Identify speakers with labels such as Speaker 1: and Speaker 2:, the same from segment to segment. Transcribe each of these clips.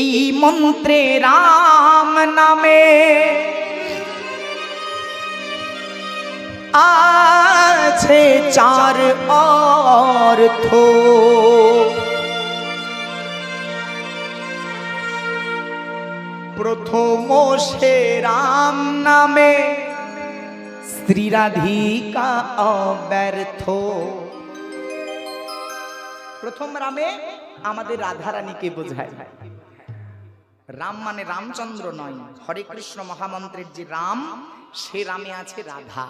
Speaker 1: এই মন্ত্রে রাম নামে আছে চার অর্থ। প্রথম সে রাম নামে স্ত্রী রাধিকা অব্যর্থ। প্রথম রামে আমাদের রাধারানীকে বোঝায়। রাম মানে রামচন্দ্র নয়, হরে কৃষ্ণ মহামন্ত্রের যে রাম, সে রামে আছে রাধা।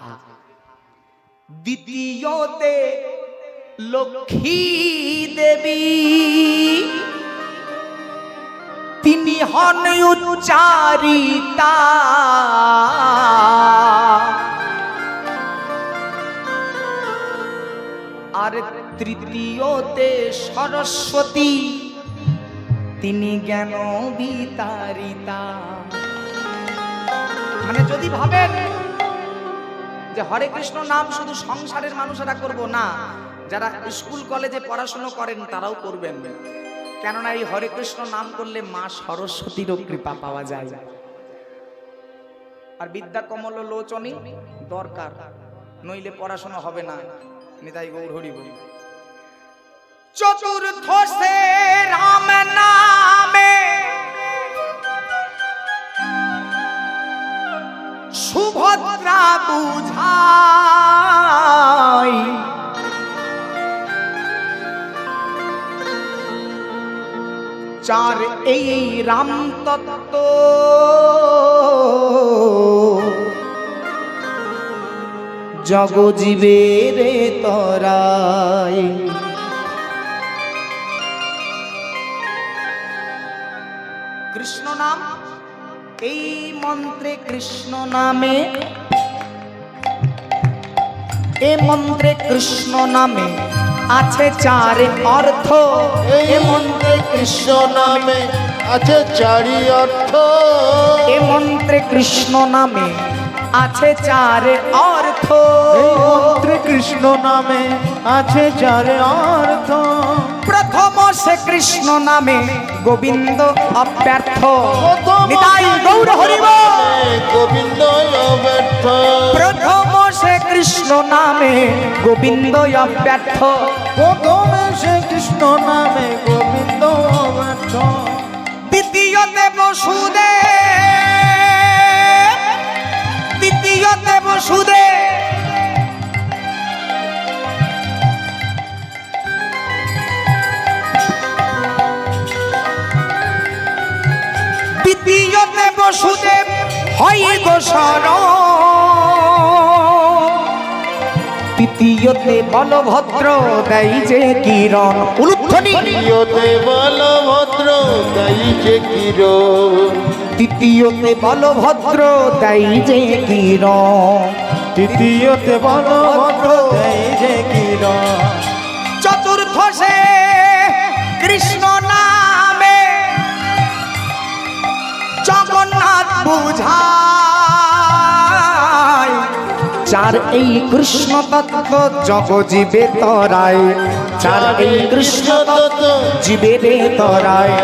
Speaker 1: দ্বিতীয়তে লক্ষ্মী দেবী, তিনি হন উচ্চারিতা। আর তৃতীয়তে সরস্বতী, তিনি জ্ঞান বিতারিতা। মানে যদি ভাবেন যে হরে কৃষ্ণ নাম শুধু সংসারের মানুষেরা করব না, যারা স্কুল কলেজে পড়াশোনা করেন তারাও করবেন, কেননা এই হরে কৃষ্ণ নাম করলে মা সরস্বতীরও কৃপা পাওয়া যায়। আর বিদ্যা কমল লোচনী দরকার, নইলে পড়াশোনা হবে না। নিতাই গৌর হরি বল। চতুর্থ সে রাম নামে সুভদ্রা বুঝাই। চার এই রাম তত্ত্ব জগজীবের তরাই। কৃষ্ণ নাম, এই মন্ত্রে কৃষ্ণ নামে, এই মন্ত্রে কৃষ্ণ নামে আছে চার অর্থ।
Speaker 2: এই মন্ত্রে কৃষ্ণ নামে আছে চারি অর্থ।
Speaker 1: এই মন্ত্রে কৃষ্ণ নামে আছে চার অর্থ।
Speaker 2: এই মন্ত্রে কৃষ্ণ নামে আছে চার অর্থ।
Speaker 1: প্রথম সে কৃষ্ণ নামে গোবিন্দ অব্যর্থ। নিতাই গৌর হরি বল।
Speaker 2: গোবিন্দ অব্যর্থ।
Speaker 1: প্রথম সে কৃষ্ণ নামে গোবিন্দ অব্যর্থ।
Speaker 2: প্রথমে সে কৃষ্ণ নামে গোবিন্দ অব্যর্থ।
Speaker 1: দ্বিতীয়তে বসুদেব, দ্বিতীয়তে বসুদেব, দ্বিতীয়তে বসুদেব হয় গো শরণ। তৃতীয়তে বলভদ্র দেয় যে কিরণ। উলুধ্বনি।
Speaker 2: তৃতীয়তে বলভদ্র দেয় যে কিরণ।
Speaker 1: তৃতীয়তে বলভদ্র দেয় যে কিরণ।
Speaker 2: তৃতীয়তে বলভদ্র দেয় যে কিরণ।
Speaker 1: চতুর্থ সে কৃষ্ণ নামে জগন্নাথ বুঝায়। চার এই কৃষ্ণ তত্ত্ব জগজীবে তরায়। চার এই কৃষ্ণ তত্ত্ব জীবেরে তরায়।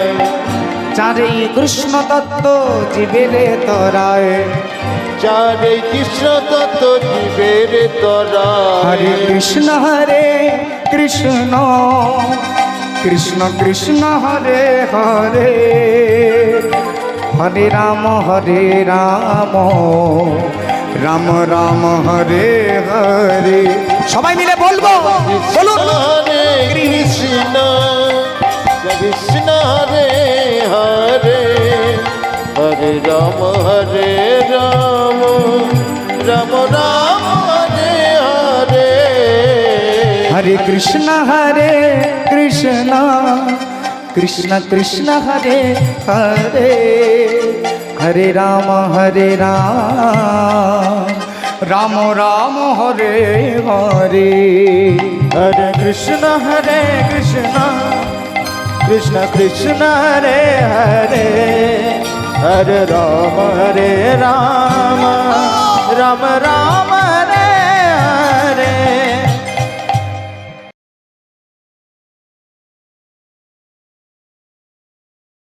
Speaker 1: চার এই কৃষ্ণ তত্ত্ব জীবেরে তরায়।
Speaker 2: চার এই কৃষ্ণ তত্ত্ব জীবের তরায়।
Speaker 1: হরে কৃষ্ণ কৃষ্ণ কৃষ্ণ কৃষ্ণ হরে হরে, হরে রাম রাম রাম হরে হরে। সবাই মিলে বলবো, বলুন।
Speaker 2: হরে কৃষ্ণ কৃষ্ণ হরে হরে, হরে রাম রাম রাম হরে হরে।
Speaker 1: হরে কৃষ্ণ কৃষ্ণ কৃষ্ণ কৃষ্ণ হরে হরে, হরে রাম রাম রাম হরে হরে।
Speaker 2: হরে কৃষ্ণ কৃষ্ণ কৃষ্ণ কৃষ্ণ হরে হরে, হরে রাম রাম রাম